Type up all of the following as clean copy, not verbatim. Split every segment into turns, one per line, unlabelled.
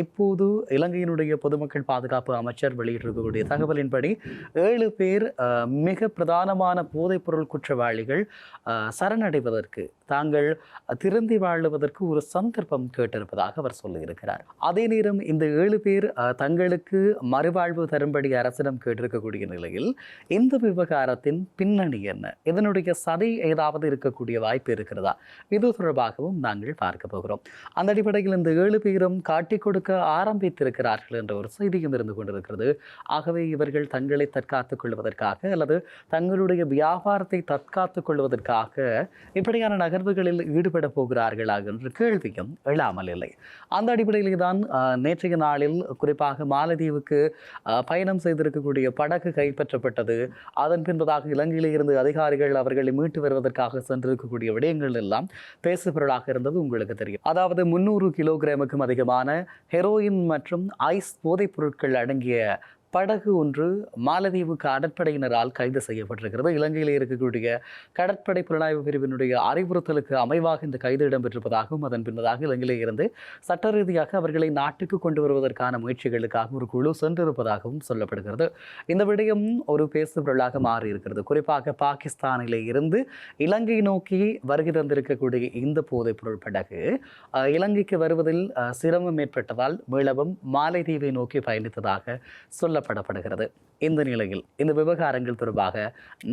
இப்போது இலங்கையினுடைய பொதுமக்கள் பாதுகாப்பு அமைச்சர் வெளியிட்டிருக்கக்கூடிய தகவலின்படி 7 பேர் மிக பிரதானமான போதைப்பொருள் குற்றவாளிகள் சரணடைவதற்கு தாங்கள் திருந்தி வாழுவதற்கு ஒரு சந்தர்ப்பம் கேட்டிருப்பதாக அவர் சொல்லியிருக்கிறார். அதே நேரம் இந்த 7 பேர் தங்களுக்கு மறுவாழ்வு தரும்படி அரசிடம் கேட்டிருக்கக்கூடிய நிலையில் இந்த விவகாரத்தின் பின்னணி என்ன, இதனுடைய சதி ஏதாவது இருக்கக்கூடிய வாய்ப்பு இருக்கிறதா, இது தொடர்பாகவும் நாங்கள் பார்க்க போகிறோம். அந்த அடிப்படையில் இந்த 7 பேரும் காட்டிக் கொடுக்க ஆரம்பித்திருக்கிறார்கள் என்ற ஒரு செய்தியும் இருந்து கொண்டிருக்கிறது. ஆகவே இவர்கள் தங்களை தற்காத்துக் கொள்வதற்காக அல்லது தங்களுடைய வியாபாரத்தை தற்காத்துக் கொள்வதற்காக இப்படியான நகர்வுகளில் ஈடுபட போகிறார்களா என்ற கேள்வியும் எழாமல் இல்லை. அந்த அடிப்படையில் தான் நேற்றைய நாளில் குறிப்பாக மாலத்தீவுக்கு பயணம் செய்திருக்கக்கூடிய படகு கைப்பற்றப்பட்டது. அதன் பின்பதாக இலங்கையில் இருந்து அதிகாரிகள் அவர்களை மீட்டு வருவதற்காக சென்றிருக்கக்கூடிய விடயங்கள் எல்லாம் பேசுபொருளாக இருந்தது உங்களுக்கு தெரியும். அதாவது 300 கிலோகிராமுக்கும் அதிகமான ஹெரோயின் மற்றும் ஐஸ் போதைப் பொருட்கள் அடங்கிய படகு ஒன்று மாலத்தீவு கடற்படையினரால் கைது செய்யப்பட்டிருக்கிறது. இலங்கையில் இருக்கக்கூடிய கடற்படை புலனாய்வு பிரிவினுடைய அறிவுறுத்தலுக்கு அமைவாக இந்த கைது இடம்பெற்றிருப்பதாகவும் அதன் பின்னதாக இலங்கையிலே இருந்து சட்ட ரீதியாக அவர்களை நாட்டுக்கு கொண்டு வருவதற்கான முயற்சிகளுக்காக ஒரு குழு சென்றிருப்பதாகவும் சொல்லப்படுகிறது. இந்த விடயம் ஒரு பேசுபொருளாக மாறியிருக்கிறது. குறிப்பாக பாகிஸ்தானிலே இருந்து இலங்கை நோக்கி வருகை தந்திருக்கக்கூடிய இந்த போதைப் பொருள் படகு இலங்கைக்கு வருவதில் சிரமம் ஏற்பட்டதால் மீளவும் மாலைதீவை நோக்கி பயணித்ததாக சொல்லப்படப்படுகிறது. இந்த நிலையில் இந்த விவகாரங்கள் தொடர்பாக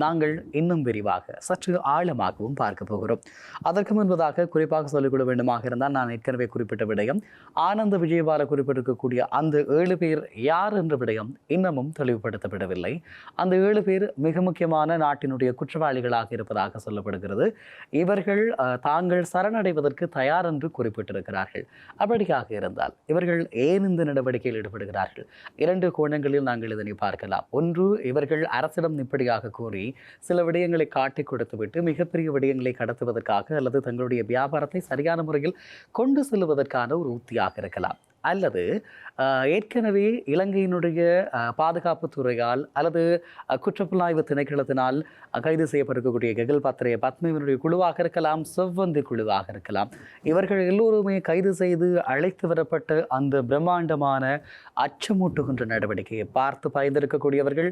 நாங்கள் இன்னும் விரிவாக சற்று ஆழமாகவும் பார்க்க போகிறோம். அதற்கு முன்பதாக குறிப்பாக சொல்லிக்கொள்ள வேண்டுமாக இருந்தால் நான் ஏற்கனவே குறிப்பிட்ட விடயம் ஆனந்த விஜயபால குறிப்பிட்டிருக்கக்கூடிய அந்த 7 பேர் யார் என்ற விடயம் இன்னமும் தெளிவுபடுத்தப்படவில்லை. அந்த 7 பேர் மிக முக்கியமான நாட்டினுடைய குற்றவாளிகளாக இருப்பதாக சொல்லப்படுகிறது. இவர்கள் தாங்கள் சரணடைவதற்கு தயார் என்று குறிப்பிட்டிருக்கிறார்கள். அப்படியாக இருந்தால் இவர்கள் ஏன் இந்த நடவடிக்கையில் ஈடுபடுகிறார்கள்? 2 கோணங்களில் நாங்கள் இதனை பார்க்கலாம். ஒன்று, இவர்கள் அரசிடம் இப்படியாக கூறி சில விடயங்களை காட்டிக் கொடுத்துவிட்டு மிகப்பெரிய விடயங்களை கடத்துவதற்காக அல்லது தங்களுடைய வியாபாரத்தை சரியான முறையில் கொண்டு செல்வதற்கான ஒரு உத்தியாக இருக்கலாம். அல்லது ஏற்கனவே இலங்கையினுடைய பாதுகாப்பு துறையால் அல்லது குற்றப்புலனாய்வு திணைக்களத்தினால் கைது செய்யப்பட்டிருக்கக்கூடிய கெகல் பத்ரே பத்மவினுடைய குழுவாக இருக்கலாம், செவ்வந்தி குழுவாக இருக்கலாம். இவர்கள் எல்லோருமே கைது செய்து அழைத்து வரப்பட்ட அந்த பிரம்மாண்டமான அச்சமூட்டுகின்ற நடவடிக்கையை பார்த்து பயந்திருக்கக்கூடியவர்கள்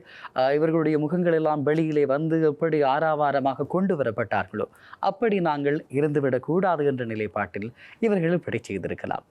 இவர்களுடைய முகங்கள் எல்லாம் வெளியிலே வந்து எப்படி ஆறாவாரமாக கொண்டு வரப்பட்டார்களோ அப்படி நாங்கள் இருந்துவிடக்கூடாது என்ற நிலைப்பாட்டில் இவர்கள் இப்படி செய்திருக்கலாம்.